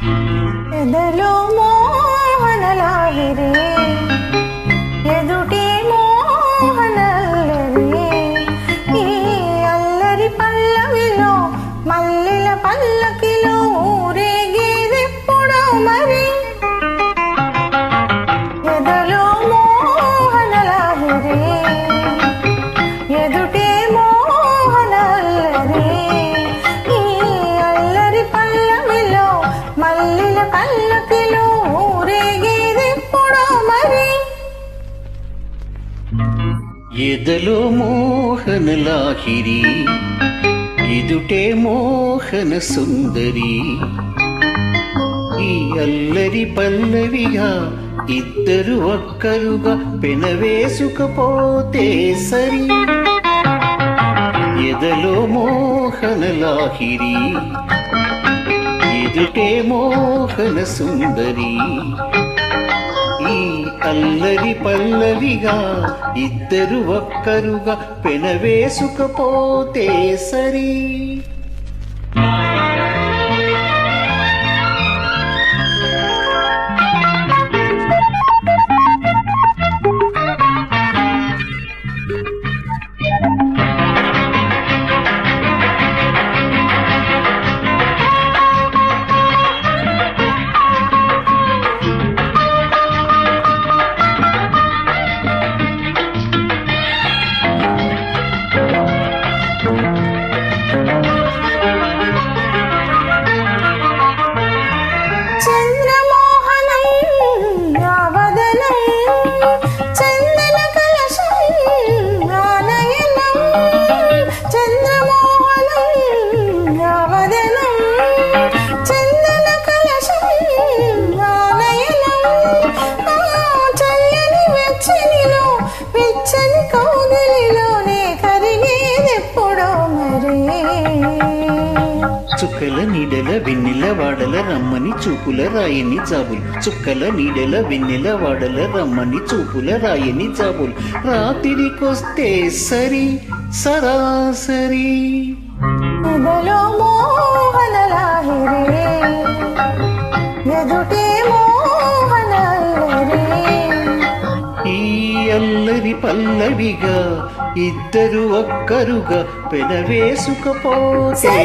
ఎదలో మోహనలాహిరి ఎదుటి మోహనల్లరి ఈ అల్లరి పల్లవిలో మల్లెల పల్లకిలో ఊరేగేదెప్పుడో మరి ఎదలో మోహనలాహిరి ఎదుటి మోహనల్లరి ఈ అల్లరి పల్లవిలో మల్లెల పల్లకిలో ఊరేగేదెప్పుడో మరి ఎదలో మోహనలాహిరి ఎదుటే మోహన సుందరి ఈ అల్లరి పల్లవిగా ఇద్దరు ఒక్కరుగా పెనవేసుకపోతే సరి ఎదలో మోహనలాహిరి ఎదుటే మోహన సుందరి ఈ అల్లరి పల్లవిగా ఇద్దరు ఒక్కరుగా పెనవేసుకపోతే సరి చుక్కల నీడల వెన్నెల వాడల రమ్మని చూపుల రాయని జాబులు చుక్కల నీడల వెన్నెల వాడల రమ్మని చూపుల రాయని జాబులు రాత్రికొస్తే సరి సరాసరి ఎదలో మోహనలాహిరి ఎదుటే మోహనల్లరి ఈ అల్లరి పల్లవిగా ఇద్దరు ఒక్కరుగా పెనవేసుకపోతే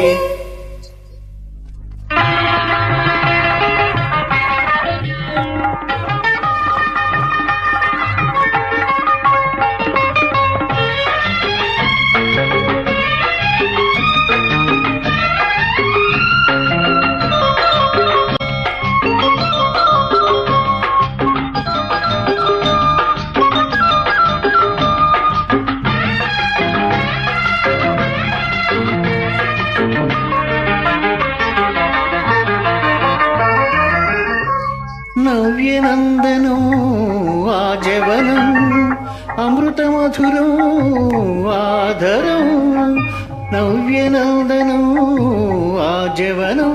నవ్యనందనం ఆజవనం అమృతమధురం ఆధరం నవ్యనందనం ఆజవనం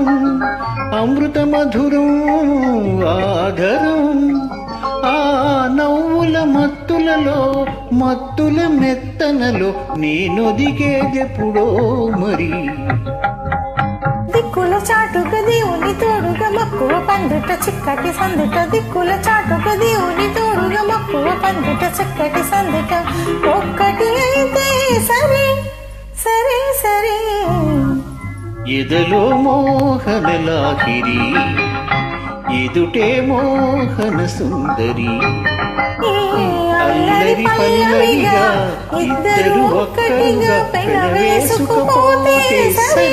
అమృతమధురం ఆధరం ఆ నవ్వుల మత్తులలో మత్తుల మెత్తనలో నేనొదిగేదెప్పుడో మరి దిక్కుల చాటుక దేవుని తోడుగా మక్కువ పందుట చిక్కటి సందుట దిక్కుల చాటుక దేవుని తోడుగా మక్కువ పందుట చిక్కటి సందుట ఒక్కటి అయితే సరే సరే సరే ఎదలో మోహనలాహిరి ఎదుటే మోహన సుందరి అల్లరి పల్లవిగా ఇద్దరు ఒక్కరుగా పెనవేసుకుపోతే సరి